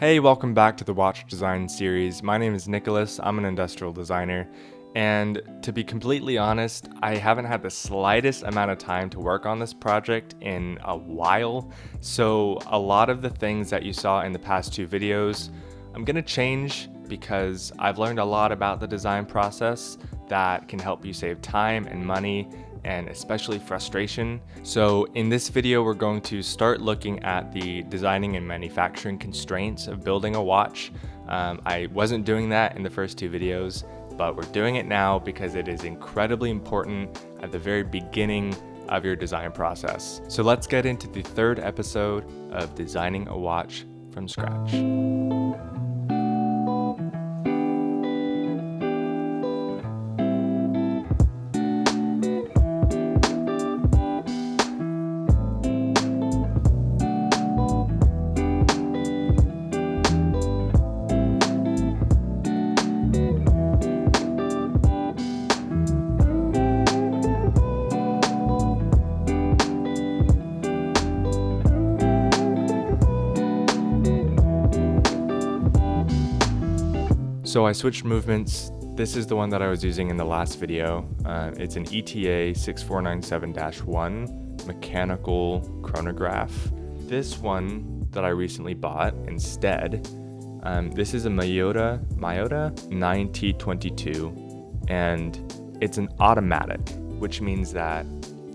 Hey, welcome back to the Watch Design series. My name is Nicholas. I'm an industrial designer. And to be completely honest, I haven't had the slightest amount of time to work on this project in a while. So a lot of the things that you saw in the past two videos, I'm gonna change because I've learned a lot about the design process that can help you save time and money, and especially frustration. So in this video, we're going to start looking at the designing and manufacturing constraints of building a watch. I wasn't doing that in the first two videos, but we're doing it now because it is incredibly important at the very beginning of your design process. So let's get into the third episode of designing a watch from scratch. So I switched movements. This is the one that I was using in the last video. It's an ETA 6497-1 mechanical chronograph. This one that I recently bought instead, this is a Miyota 9T22, and it's an automatic, which means that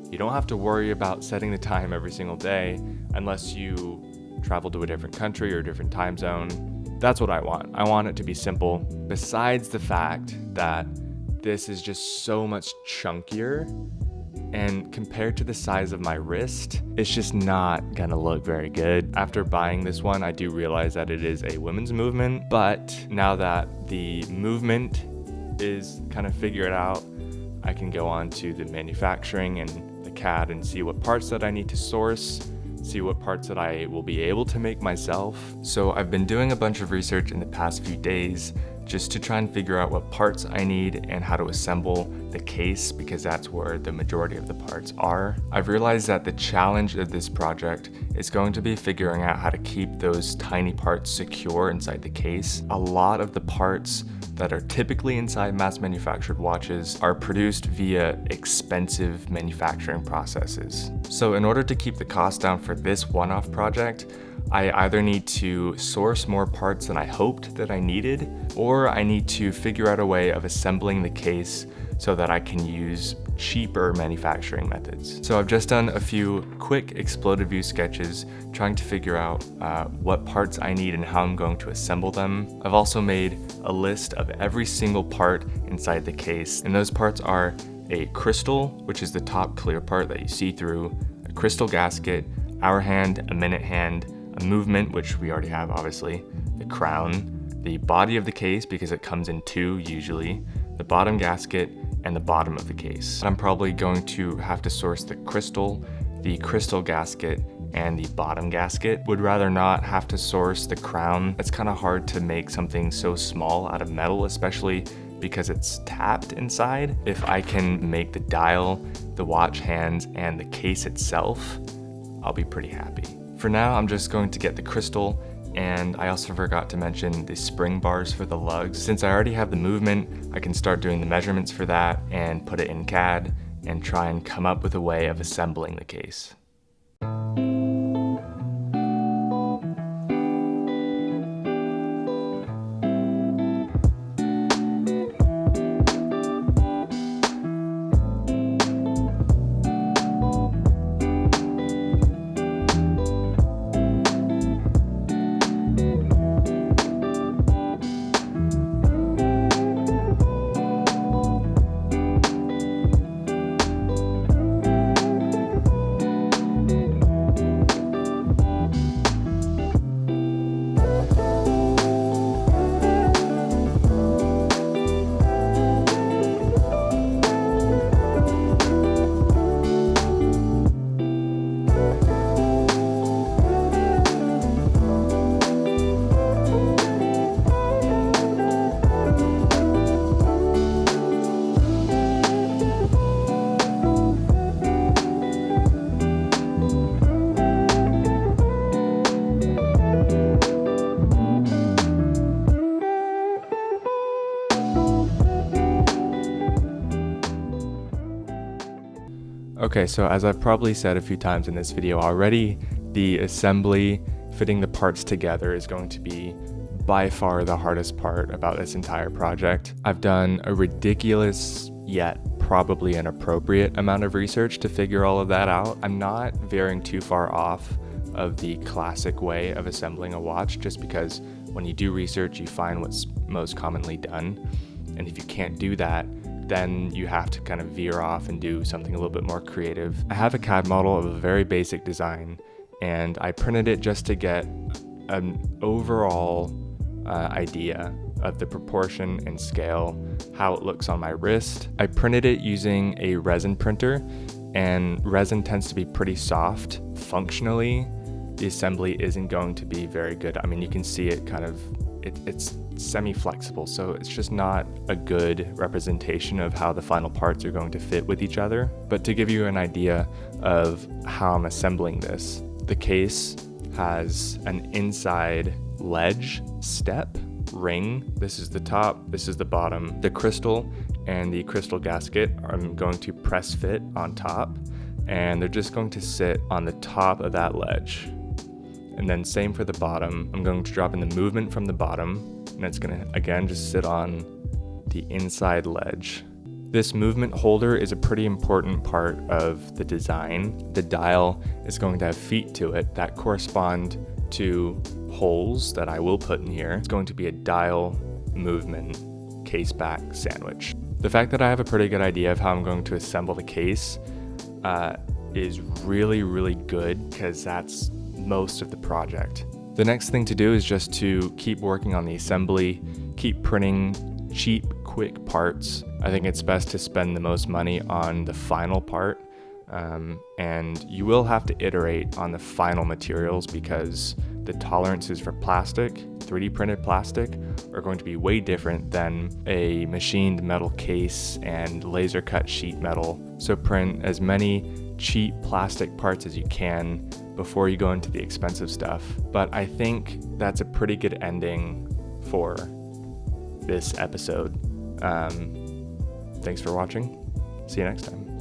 you don't have to worry about setting the time every single day unless you travel to a different country or a different time zone. That's what I want. I want it to be simple. Besides the fact that this is just so much chunkier, and compared to the size of my wrist, it's just not gonna look very good. After buying this one, I do realize that it is a women's movement, but now that the movement is kind of figured out, I can go on to the manufacturing and the CAD and see what parts that I need to source, see what parts that I will be able to make myself. So I've been doing a bunch of research in the past few days just to try and figure out what parts I need and how to assemble the case, because that's where the majority of the parts are. I've realized that the challenge of this project is going to be figuring out how to keep those tiny parts secure inside the case. A lot of the parts that are typically inside mass manufactured watches are produced via expensive manufacturing processes. So in order to keep the cost down for this one-off project, I either need to source more parts than I hoped that I needed, or I need to figure out a way of assembling the case so that I can use cheaper manufacturing methods. So I've just done a few quick exploded view sketches trying to figure out what parts I need and how I'm going to assemble them. I've also made a list of every single part inside the case, and those parts are a crystal, which is the top clear part that you see through, a crystal gasket, hour hand, a minute hand, a movement, which we already have obviously, the crown, the body of the case because it comes in two usually, the bottom gasket, and the bottom of the case. I'm probably going to have to source the crystal gasket, and the bottom gasket. Would rather not have to source the crown. It's kind of hard to make something so small out of metal, especially because it's tapped inside. If I can make the dial, the watch hands, and the case itself, I'll be pretty happy. For now, I'm just going to get the crystal, and I also forgot to mention the spring bars for the lugs. Since I already have the movement, I can start doing the measurements for that and put it in CAD and try and come up with a way of assembling the case. Okay, so as I've probably said a few times in this video already, the assembly, fitting the parts together, is going to be by far the hardest part about this entire project. I've done a ridiculous yet probably an appropriate amount of research to figure all of that out. I'm not veering too far off of the classic way of assembling a watch, just because when you do research, you find what's most commonly done. And if you can't do that, then you have to kind of veer off and do something a little bit more creative. I have a CAD model of a very basic design, and I printed it just to get an overall idea of the proportion and scale, how it looks on my wrist. I printed it using a resin printer, and resin tends to be pretty soft. Functionally, the assembly isn't going to be very good. I mean, you can see it kind of, it's semi-flexible, so it's just not a good representation of how the final parts are going to fit with each other. But to give you an idea of how I'm assembling this, the case has an inside ledge, step, ring. This is the top, this is the bottom. The crystal and the crystal gasket I'm going to press fit on top, and they're just going to sit on the top of that ledge. And then same for the bottom. I'm going to drop in the movement from the bottom, and it's gonna again just sit on the inside ledge. This movement holder is a pretty important part of the design. The dial is going to have feet to it that correspond to holes that I will put in here. It's going to be a dial movement case back sandwich. The fact that I have a pretty good idea of how I'm going to assemble the case is really, really good, because that's most of the project. The next thing to do is just to keep working on the assembly, keep printing cheap, quick parts. I think it's best to spend the most money on the final part, and you will have to iterate on the final materials, because the tolerances for plastic, 3D printed plastic, are going to be way different than a machined metal case and laser cut sheet metal. So print as many cheap plastic parts as you can before you go into the expensive stuff. But I think that's a pretty good ending for this episode. Thanks for watching. See you next time.